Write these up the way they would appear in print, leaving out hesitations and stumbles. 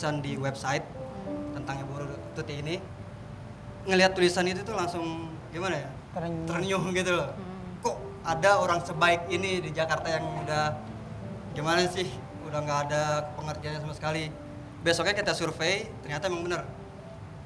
tulisan di website tentang Ibu Tuti ini, ngelihat tulisan itu tuh langsung gimana ya? Ternyuh gitu loh. Kok ada orang sebaik ini di Jakarta yang udah gimana sih? Udah nggak ada pengertiannya sama sekali. Besoknya kita survei, ternyata emang bener.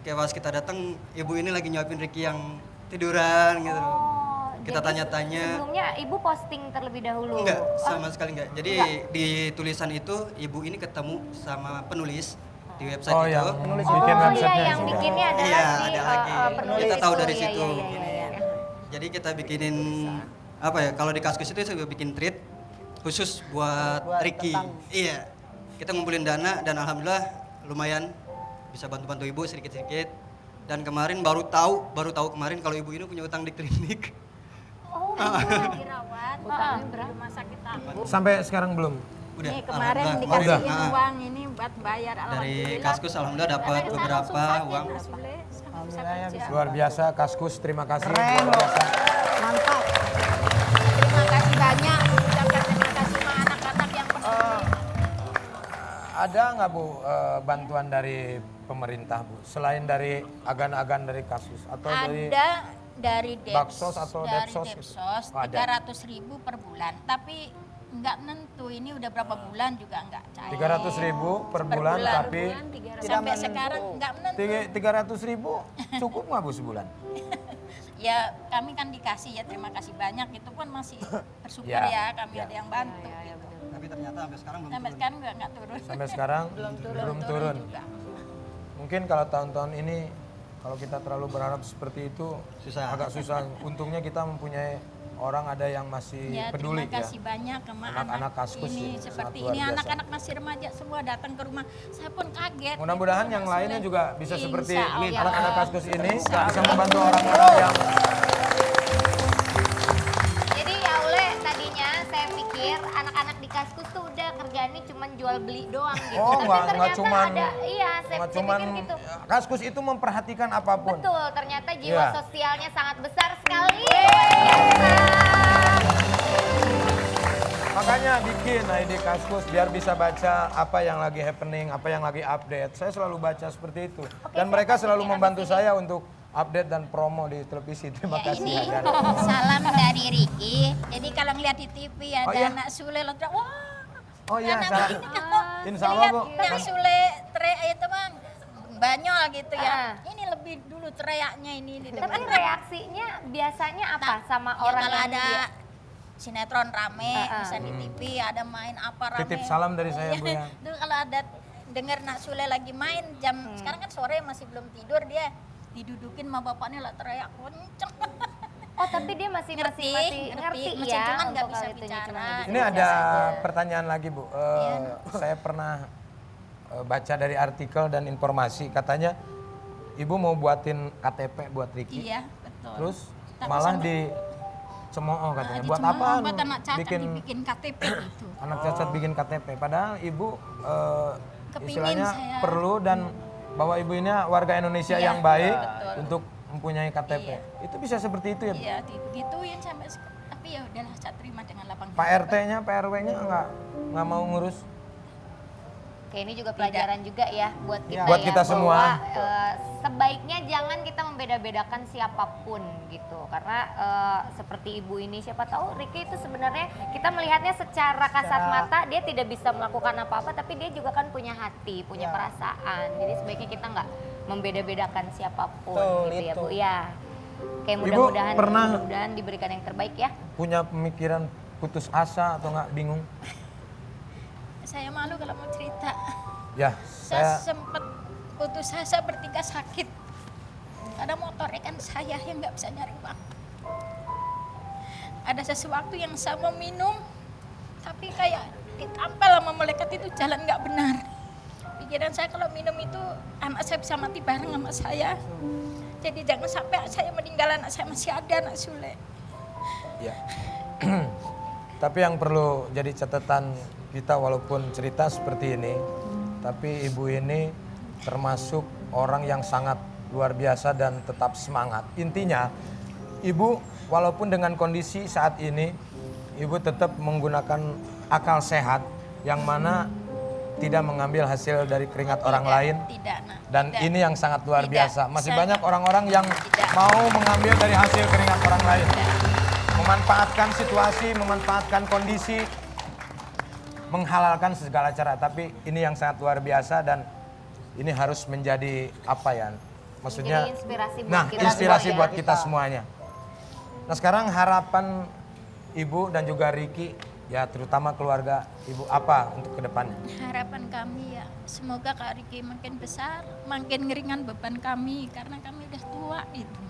Kayak pas kita datang, ibu ini lagi nyuapin Ricky yang tiduran gitu loh. Kita tanya-tanya. Sebelumnya ibu posting terlebih dahulu? Enggak, sama sekali enggak. Jadi di tulisan itu ibu ini ketemu sama penulis di website itu. yang Oh bikin iya, websitenya. yang bikinnya adalah Iya, si ada lagi. penulis Kita tahu itu. dari Iya, situ. iya, iya, iya. Jadi kita bikinin apa ya? Kalau di Kaskus itu saya bikin treat khusus buat Ricky. Iya. Kita ngumpulin dana dan alhamdulillah lumayan bisa bantu-bantu ibu sedikit-sedikit. Dan kemarin baru tahu kemarin kalau ibu ini punya utang di klinik. Oh, gitu. Dirawat Utangnya di berapa? rumah sakit apa? Sampai sekarang belum. Udah. Nih kemarin alhamdulillah. dikasihin Udah. uang ini buat bayar Dari alhamdulillah. Kaskus alhamdulillah dapat beberapa uang. Luar biasa Kaskus, terima kasih. Luar biasa. Mantap. Terima kasih banyak. Ucapkan terima kasih sama anak-anak yang peduli. Ada nggak Bu bantuan dari pemerintah Bu? Selain dari agan-agan dari Kaskus atau dari Ada dari Baksos atau dari Depsos? Depsos Oh, ada. 300.000 per bulan. Tapi nggak nentu ini udah berapa bulan juga nggak cair. 300.000 per bulan, tapi Sampai sekarang nggak menentu. 300.000 cukup nggak Bu sebulan? Ya kami kan dikasih ya terima kasih banyak itu pun masih bersyukur Ya, ya kami ya. ada yang bantu. gitu. Tapi ternyata sampai sekarang belum Sampai turun. sekarang juga nggak turun. Sampai sekarang belum turun. juga. Mungkin kalau tahun-tahun ini kalau kita terlalu berharap seperti itu Susah. agak susah. Untungnya kita mempunyai orang ada yang masih Ya, peduli terima kasih banyak sama Anak-anak Kaskus ini ya, seperti sangat luar ini biasa. anak-anak masih remaja semua datang ke rumah. Saya pun kaget. Mudah-mudahan Gitu, yang Mas lainnya Sule. juga bisa seperti Insya Allah. anak-anak Kaskus ini bisa membantu orang-orang yang Jadi ya oleh tadinya saya pikir anak-anak di Kaskus tuh udah kerjaannya cuma jual beli doang gitu. Oh, Tapi nggak ternyata cuman ada, iya saya nggak pikir cuman gitu. Kaskus itu memperhatikan apapun. Betul, ternyata jiwa Iya. sosialnya sangat besar sekali. Biasa. Makanya bikin ID Kaskus biar bisa baca apa yang lagi happening, apa yang lagi update. Saya selalu baca seperti itu. Dan mereka selalu membantu saya untuk update dan promo di televisi. Terima Ya, kasih. ini Hajar. salam dari Ricky. Jadi kalau ngeliat di TV ada Oh, iya? anak Sule lo teriak, wah. Oh iya, anak salah. ini kan Insya Allah Bu. Lihat Sule teriak itu bang banyol gitu ya. Ah. Ini lebih dulu teriaknya ini di Tapi depan. reaksinya biasanya apa sama Ya, orang kalau yang ada dia- sinetron rame, bisa di TV, ada main apa rame. Titip salam dari saya, Bu, ya. Dulu kalau ada denger Nak Sule lagi main jam sekarang kan sore masih belum tidur dia didudukin sama bapaknya lah teriak kenceng. Oh, tapi dia masih Ngerti, ngerti masih ya. cuman nggak untuk bisa hal itunya, bicara. cuman nggak bisa Ini ada bicara. pertanyaan lagi Bu. Iya. Saya pernah baca dari artikel dan informasi katanya Ibu mau buatin KTP buat Ricky. Iya, betul. Terus Tapi malah sama- di cemooh katanya. Buat Dicemooh, apa? buat anak cacat Bikin dibikin KTP gitu. anak cacat bikin KTP. Padahal Ibu Kepingin istilahnya saya. perlu dan bahwa Ibu ini warga Indonesia Iya, yang baik betul. untuk mempunyai KTP. Iya. Itu bisa seperti itu ya Bu? Iya, digituin sampai tapi ya udahlah saya terima dengan lapang Pak dada. RT-nya, Pak RW-nya nggak mau ngurus. Oke, ini juga pelajaran juga ya buat kita Buat ya. kita semua. Bahwa, sebaiknya jangan kita membeda-bedakan siapapun gitu. Karena seperti ibu ini, siapa tahu Ricky itu sebenarnya kita melihatnya secara kasat mata dia tidak bisa melakukan apa-apa, tapi dia juga kan punya hati, punya perasaan. Jadi sebaiknya kita nggak membeda-bedakan siapapun Betul, gitu ya itu. Bu ya. Kayak Ibu mudah-mudahan pernah- mudah-mudahan diberikan yang terbaik ya. Punya pemikiran putus asa atau nggak bingung? Saya malu kalau mau cerita. Ya, Saya saya sempat putus asa bertiga sakit. Ada motornya kan saya yang nggak bisa nyari uang. Ada sesuatu yang saya mau minum, tapi kayak ditampal sama malaikat itu jalan nggak benar. Pikiran saya kalau minum itu anak saya bisa mati bareng sama saya. Jadi jangan sampai saya meninggal anak saya masih ada anak Sule. ya. Tapi yang perlu jadi catatan kita walaupun cerita seperti ini, tapi ibu ini termasuk orang yang sangat luar biasa dan tetap semangat. Intinya, ibu walaupun dengan kondisi saat ini, ibu tetap menggunakan akal sehat yang mana tidak mengambil hasil dari keringat orang Tidak, lain. Tidak, nak. Dan Tidak. ini yang sangat luar Tidak. biasa. Masih Saya- banyak orang-orang yang Tidak. mau mengambil dari hasil keringat orang lain. Tidak. Memanfaatkan situasi, memanfaatkan kondisi, menghalalkan segala cara. Tapi ini yang sangat luar biasa dan ini harus menjadi apa ya? Maksudnya, Menjadi inspirasi buat nah kita inspirasi semua ya. buat kita semuanya. Nah sekarang harapan Ibu dan juga Ricky, ya terutama keluarga Ibu apa untuk kedepannya? Harapan kami ya, semoga Kak Riki makin besar, makin ngeringan beban kami karena kami udah tua itu.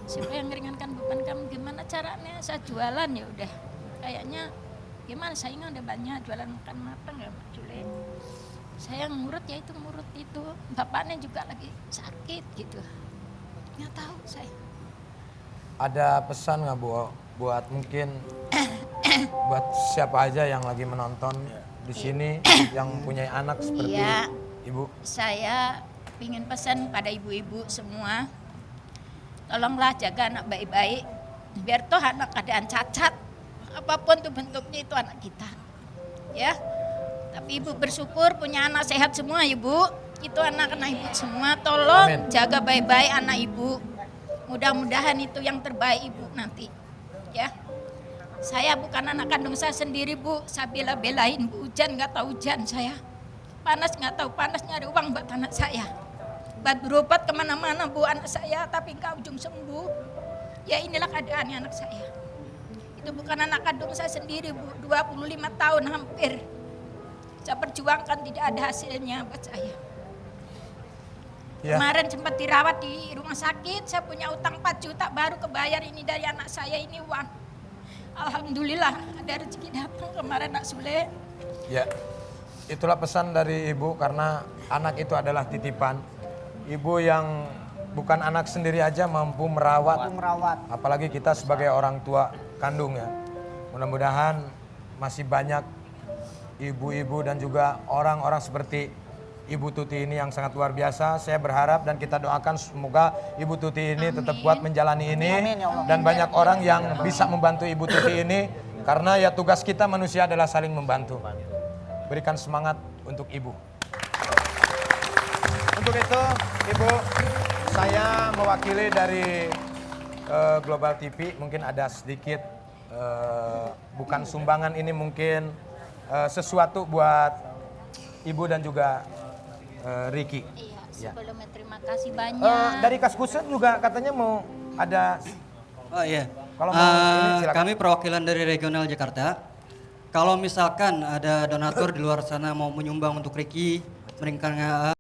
Supaya ngeringankan beban kami, gimana caranya? Saya jualan ya udah, kayaknya gimana? Saingan udah banyak jualan makan matang ya Pak Jule. Saya ngurut ya itu ngurut itu, bapaknya juga lagi sakit gitu. Nggak tahu saya. Ada pesan nggak Bu buat mungkin buat siapa aja yang lagi menonton di sini yang punya anak seperti Iya. Ibu? Saya ingin pesan pada ibu-ibu semua, tolonglah jaga anak baik-baik, biar toh anak keadaan cacat, apapun tuh bentuknya itu anak kita, ya. Tapi ibu bersyukur punya anak sehat semua ibu, itu anak-anak ibu semua, tolong Amin. jaga baik-baik anak ibu. Mudah-mudahan itu yang terbaik ibu nanti, ya. Saya bukan anak kandung saya sendiri bu, saya bela-belain bu, hujan nggak tahu hujan saya. Panas nggak tahu panas, nyari uang buat anak saya. Buat berobat kemana-mana bu anak saya, tapi nggak ujung sembuh. Ya inilah keadaannya anak saya. Itu bukan anak kandung saya sendiri bu, 25 tahun hampir. Saya perjuangkan tidak ada hasilnya buat saya. Ya. Kemarin sempat dirawat di rumah sakit, saya punya utang 4 juta baru kebayar ini dari anak saya ini uang. Alhamdulillah ada rezeki datang kemarin Nak Sule. Ya, itulah pesan dari Ibu karena anak itu adalah titipan. Ibu yang bukan anak sendiri aja mampu merawat. Apalagi kita sebagai orang tua kandung ya. Mudah-mudahan masih banyak ibu-ibu dan juga orang-orang seperti Ibu Tuti ini yang sangat luar biasa. Saya berharap dan kita doakan semoga Ibu Tuti ini tetap kuat menjalani ini. Dan banyak orang yang bisa membantu Ibu Tuti ini. Karena ya tugas kita manusia adalah saling membantu. Berikan semangat untuk Ibu. Untuk itu Ibu, saya mewakili dari Global TV mungkin ada sedikit bukan sumbangan ini mungkin sesuatu buat Ibu dan juga Ricky. Iya, sebelumnya terima kasih banyak. Dari Kaskuset juga katanya mau ada. Oh iya. Kalau mau ini silakan. Kami perwakilan dari Regional Jakarta. Kalau misalkan ada donatur di luar sana mau menyumbang untuk Ricky, meningkatkan